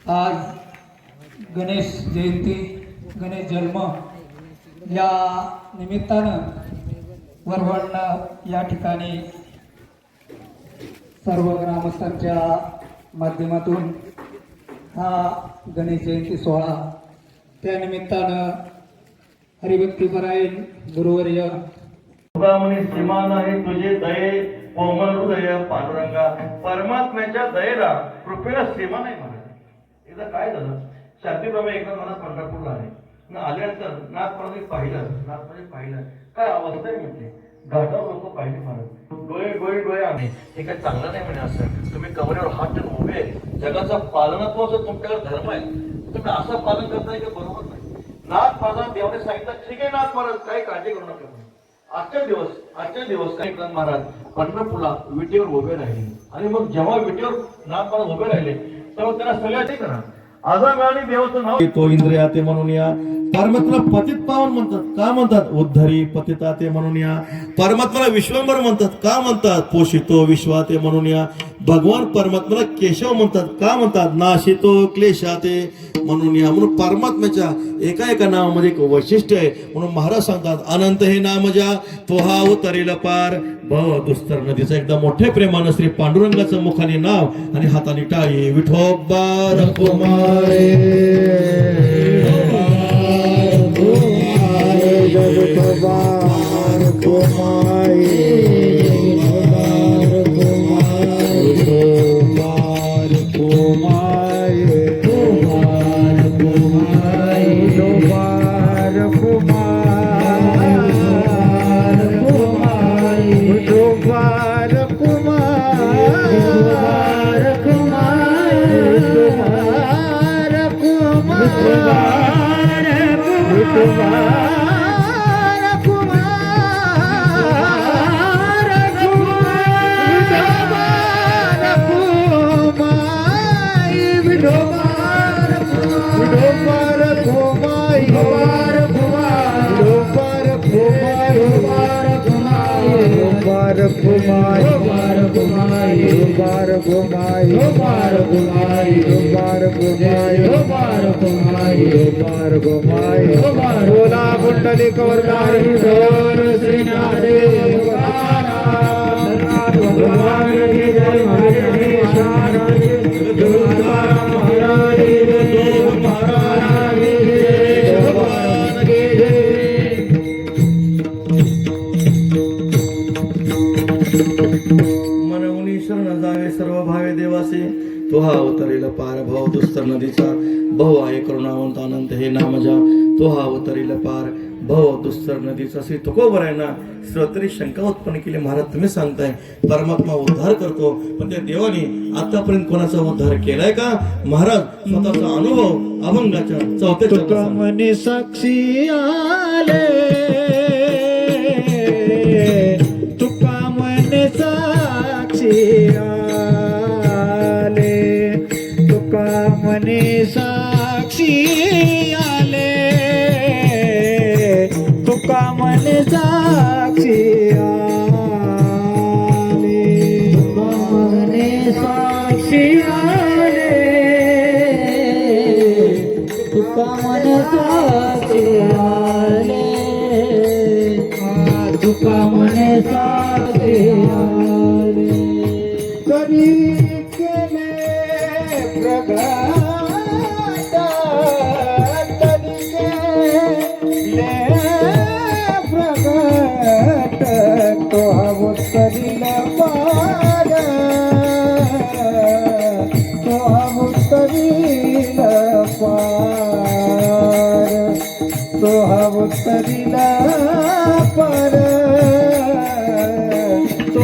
आज गणेश जयंती, गणेश जन्म या निमित्तानं वरवडनं या ठिकाणी सर्व ग्रामस्थांच्या माध्यमातून हा गणेश जयंती सोहळा, त्या निमित्तानं हरिभक्तीपरायण गुरुवर्य म्हणे श्रीमान आहे तुझे दये कोमल हृदय पांडुरंगा, परमात्म्याच्या दयेला कृपेला सीमा नाही म्हणत. एकदा काय झालं, शांतीप्रमाणे एकदा मला पंढरपूरला आले ना, आल्यानंतर नाथप्रमाणे पाहिलं काय अवस्था आहे म्हटले. घाटावर लोक पाहिले महाराज, डोळे आले. हे काय चांगलं नाही म्हणे. असं तुम्ही कमरेवर हात ठेवून उभे आहे, जगाचा पालनात्वाचा तुमच्याकडे धर्म आहे, तुम्ही असं पालन करताय का बरोबर नाही. नाथ महाराज देवाने सांगितलं, ठीक आहे नाथ महाराज काही काळजी करू नका. आजच्या दिवस काही महाराज पंढरपूरला विटेवर उभे राहिले, आणि मग जेव्हा विटेवर नाथ महाराज उभे राहिले तेव्हा त्यांना सगळ्याचे करा आजा मिळाली देवाचं नाव तो इंद्रिया ते म्हणून या. परमात्मा पतित पावन म्हणतात का म्हणतात, उद्धरी पतिता ते म्हणून या. परमात्माला विश्वंभर म्हणतात का म्हणतात, पोषितो विश्वा ते म्हणून या. भगवान परमात्माला केशव म्हणतात का म्हणतात, नाशितो क्लेशा ते म्हणून या. म्हणून परमात्म्याच्या एका नावामध्ये एक वैशिष्ट्य आहे. म्हणून महाराज सांगतात, अनंत हे नाम ज्या तो हा उतरेल पार भव दुस्तर नदीचं. एकदा मोठ्या प्रेमानं श्री पांडुरंगाचं मुखाने नाव आणि हाताने टाळी विठोबा रखुमारे बोला कुंडली कवरदार श्रीनाथ मनवनी शरण जावे सर्व भावे देवासे, तो हा अवतरेल पार भव दुस्तर नदीचा. बहु आहे करुणावंत अनंत हे नाम जा, तो हा अवतरेल पार भव दुस्तर नदीचा. श्री तुकोबरायांना श्रोतरी शंका उत्पन्न केली, महाराज तुम्ही सांगताय परमात्मा उद्धार करतो, पण त्या देवाने आतापर्यंत कोणाचा उद्धार केलाय का? महाराज स्वतःचा अनुभव अभंगाच्या 4थ्या मने साक्षी आले, तुका मने साक्षी आले, तुका मने साक्षी आले, तुका मने साक्षी आले, तुका मने साक्षी आले, तुका मने साक्षी आले, तुका मने साक्षी आले. कधी केले प्रगट, कधी केले प्रगट, तो अवतरील पार, तो अवतरील पार, तो अवतरील पार, तो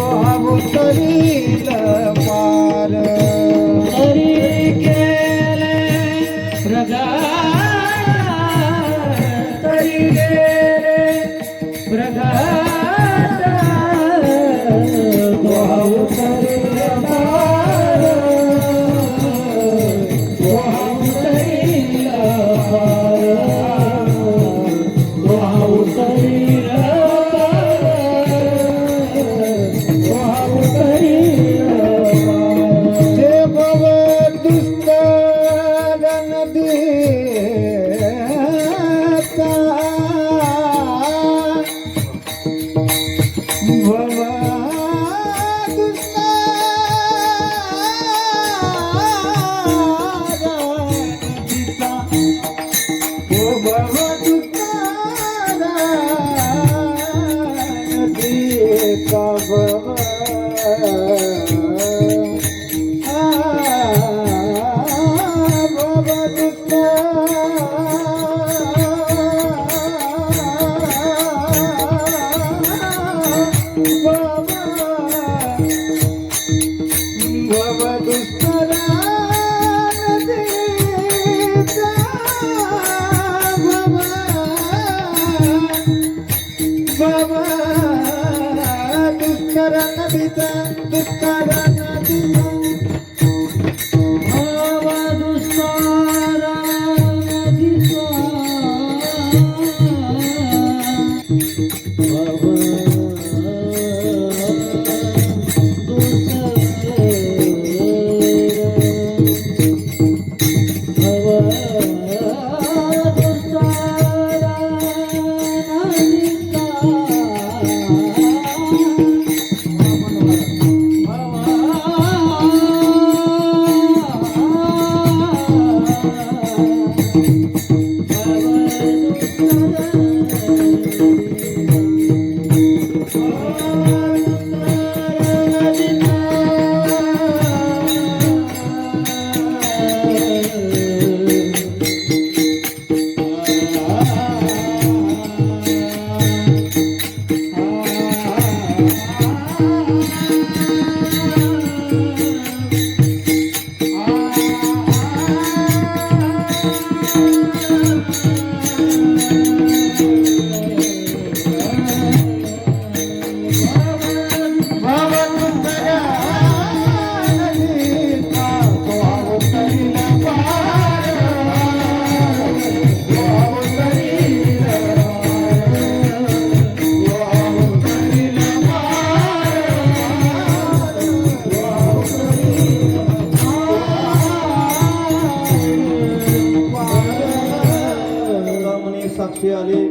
पाठीशी आले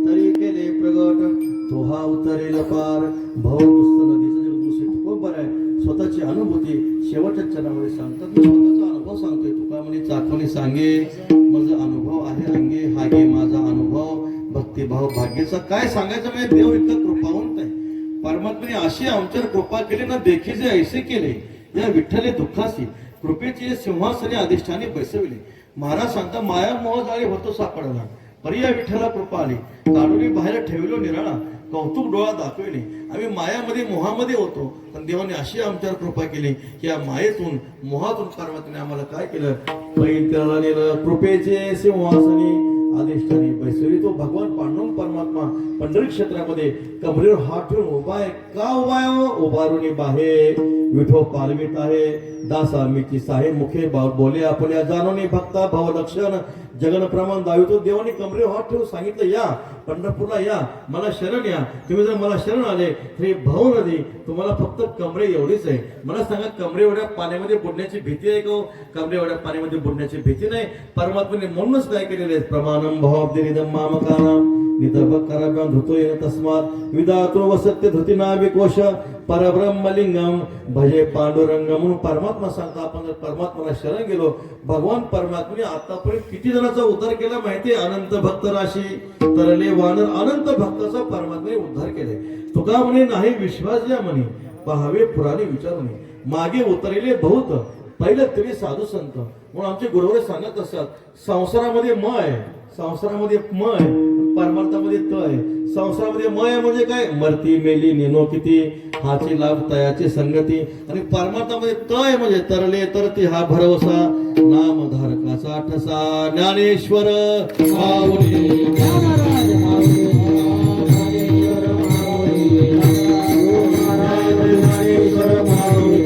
तरी केले प्रगट तो हा उतरेल पार भाऊ नुसतं नदीचं जगदूषित खूप बरं आहे स्वतःची अनुभूती शेवटच्या चरणामध्ये सांगतात मी स्वतःचा अनुभव सांगतोय तुका म्हणे चाकवणी सांगे माझा अनुभव आहे अंगे हागे माझा अनुभव भक्तिभाव भाग्याचा काय सांगायचं म्हणजे देव इतका कृपावंत आहे परमात्म्याने अशी आमच्यावर कृपा केली ना देखीचे ऐसे केले या विठ्ठले दुःखासी कृपेचे सिंहासने अधिष्ठाने बसविले महाराज सांगता माया मोह जाळी होतो सापडला पर्याय विठ्ठला कृपा आली काढून बाहेर ठेवलो निराळा कौतुक डोळा दाखविले आम्ही मायामध्ये मोहामध्ये होतो पण देवाने अशी आमच्यावर कृपा केली की या मायेतून मोहातून परमात्म्याने आम्हाला काय केलं पैल त्याला नेलं कृपेचे सिंहासने अधिष्ठानी बैसरी तो भगवान पांडुरंग परमात्मा पंढरी क्षेत्रामध्ये कमरेवर हात ठेवून उभा आहे का उभा आहे उभारून बाहे विठो पालवित आहे दासा मीची साहे मुखे बोले आपल्या जानोनी भक्ता भाव लक्षण जगन प्रमाण दावितो देवाने कमरेवर हात ठेवून सांगितलं या पंढरपूरला या मला शरण या तुम्ही जर मला शरण आले हे भाऊ नदी तुम्हाला फक्त कमरे एवढीच आहे मला सांगा कमरे एवढ्या पाण्यामध्ये बुडण्याची भीती आहे का कमरे एवढ्या पाण्यामध्ये बुडण्याची भीती नाही परमात्म्याने म्हणूनच काय केलेले आहे प्रमाणम भावाब्दिनिदम मामकानाम नितभक्कराभ्याम धृतो येन तस्मात विदातो वसत्य धृतिना विकोश परब्रह्मलिंगम भजे पांडुरंग म्हणून परमात्मा सांगता आपण जर परमात्म्याला शरण गेलो भगवान परमात्म्याने आतापर्यंत किती जणांचा उद्धार केला माहिती अनंत भक्त राशी तरले वानर अनंत भक्ताचा परमात्म्याने उद्धार केले तुका म्हणे नाही विश्वास या म्हणे पहावे पुराणे विचारून मागे उतरले बहुत पहिलं तरी साधू संत म्हणून आमचे गुरुवर सांगत असतात संसारामध्ये म आहे संसारामध्ये म आहे परमार्थामध्ये त आहे संसारामध्ये म आहे म्हणजे काय मरती मेली नेनो किती हाची लाभ तयाची संगती आणि परमार्थामध्ये त आहे म्हणजे तरले तरती हा भरवसा नामधारकाचा ठसा ज्ञानेश्वर माऊली ज्ञानराज माऊली ज्ञानेश्वर माऊली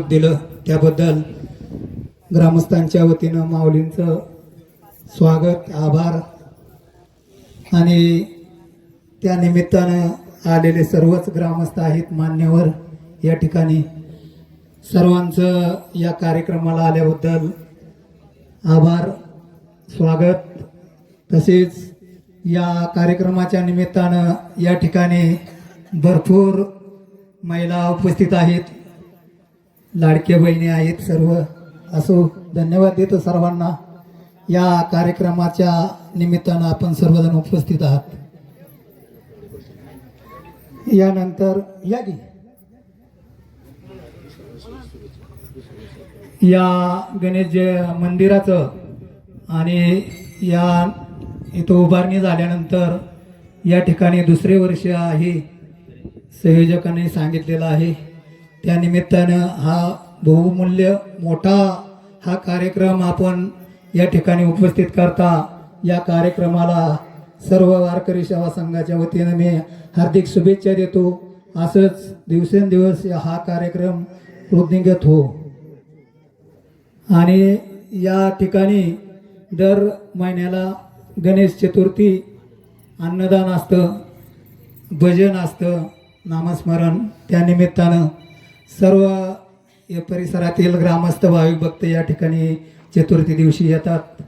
दिलं त्याबद्दल ग्रामस्थांच्या वतीनं माऊलींचं स्वागत आभार आणि त्या निमित्तानं आलेले सर्वच ग्रामस्थ आहेत मान्यवर या ठिकाणी सर्वांचं या कार्यक्रमाला आल्याबद्दल आभार स्वागत. तसेच या कार्यक्रमाच्या निमित्तानं या ठिकाणी भरपूर महिला उपस्थित आहेत, लाडक्या बहिणी आहेत, सर्व असो धन्यवाद देतो सर्वांना. या कार्यक्रमाच्या निमित्तानं आपण सर्वजण उपस्थित आहात. यानंतर या गणेश मंदिराचं आणि या इथं उभारणी झाल्यानंतर या ठिकाणी दुसरे वर्ष आहे संयोजकांनी सांगितलेलं आहे. त्या निमित्तानं हा बहुमूल्य मोठा हा कार्यक्रम आपण या ठिकाणी उपस्थित करता. या कार्यक्रमाला सर्व वारकरी सेवा संघाच्या वतीनं मी हार्दिक शुभेच्छा देतो. असंच दिवसेंदिवस हा कार्यक्रम वृद्धिंगत हो. आणि या ठिकाणी दर महिन्याला गणेश चतुर्थी अन्नदान असतं, भजन असतं, नामस्मरण. त्या निमित्तानं सर्व या परिसरातील ग्रामस्थ भाविक भक्त या ठिकाणी चतुर्थी दिवशी येतात.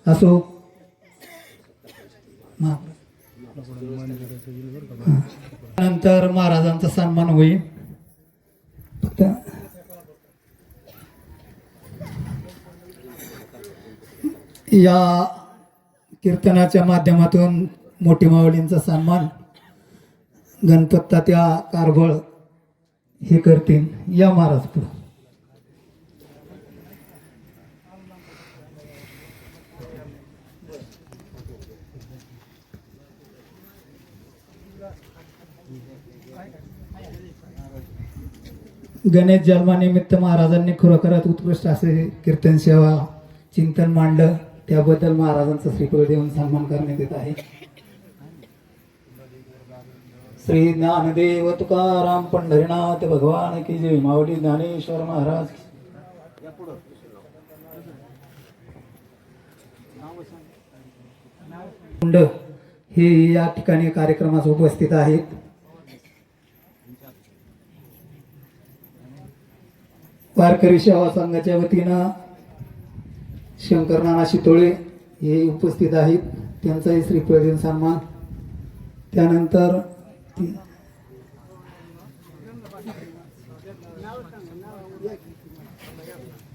असो नंतर महाराजांचा सन्मान होईल. फक्त या कीर्तनाच्या माध्यमातून मोठी माऊलींचा सन्मान गणपत तात्या कारबळ हे करतील. या महाराज पुढे. गणेश जन्मानिमित्त महाराजांनी खरोखरच उत्कृष्ट असे कीर्तन सेवा चिंतन मांडलं. त्याबद्दल महाराजांचा श्रीफळ देऊन सन्मान करण्यात येत आहे. श्री ज्ञानदेव तुकाराम पंढरीनाथ भगवान की जय. माऊली ज्ञानेश्वर महाराज. कुंड हे या ठिकाणी कार्यक्रमास उपस्थित आहेत. वारकरी सेवा संघाच्या वतीनं शंकर नाना शितोळे हे उपस्थित आहेत. त्यांचाही श्रीफळ देऊन सन्मान. त्यानंतर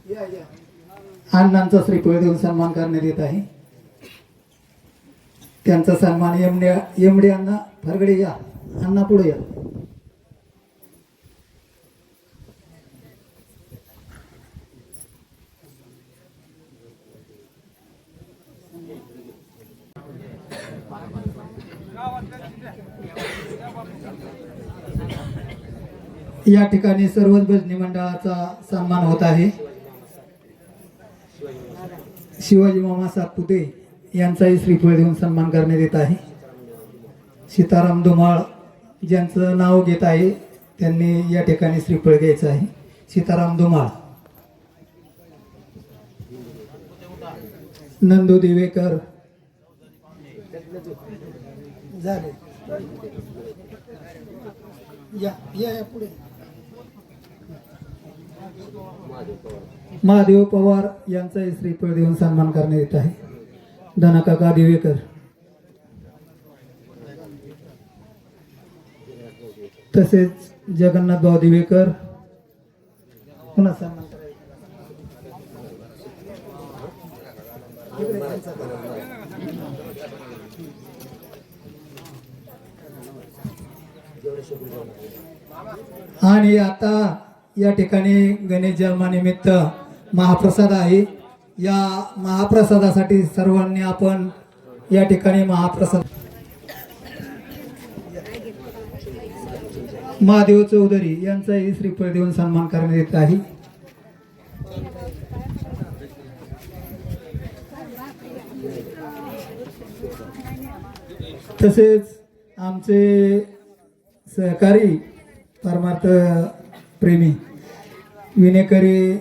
अण्णांचा श्रीफळ देऊन सन्मान करण्यात येत आहे. त्यांचा सन्मान एमडे अण्णा फरगडे या, अण्णा पुढे या. या ठिकाणी सर्वच भजनी मंडळाचा सन्मान होत आहे. शिवाजी मामा सातपुते यांचाही श्रीफळ देऊन सन्मान करण्यात येत आहे. सीताराम धुमाळ ज्यांचं नाव घेत आहे त्यांनी या ठिकाणी श्रीफळ घ्यायचं आहे. सीताराम धुमाळ, नंदू दिवेकर झाले या या पुढे. महादेव पवार यांचाही श्रीफळ देऊन सन्मान करण्यात येत आहे. धनकाका दिवेकर, तसेच जगन्नाथ भाऊ दिवेकर पुन्हा सन्मान करायचा. आणि आता या ठिकाणी गणेश जन्मानिमित्त महाप्रसाद आहे. या महाप्रसादासाठी सर्वांनी आपण या ठिकाणी महाप्रसाद. महादेव चौधरी यांचाही श्रीफळ देऊन सन्मान करण्यात येत आहे. तसेच आमचे सहकारी परमार्थ प्रेमी विनेकरी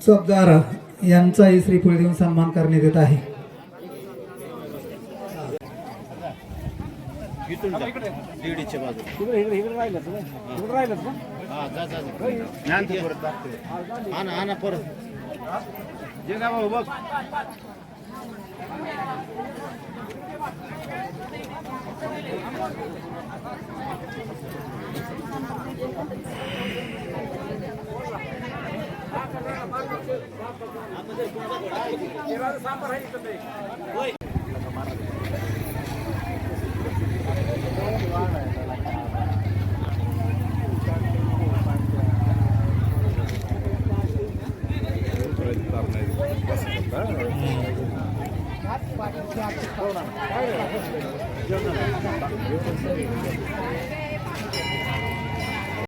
चोपदार यांचाही श्रीफळ देऊन सन्मान करण्यात येत आहे.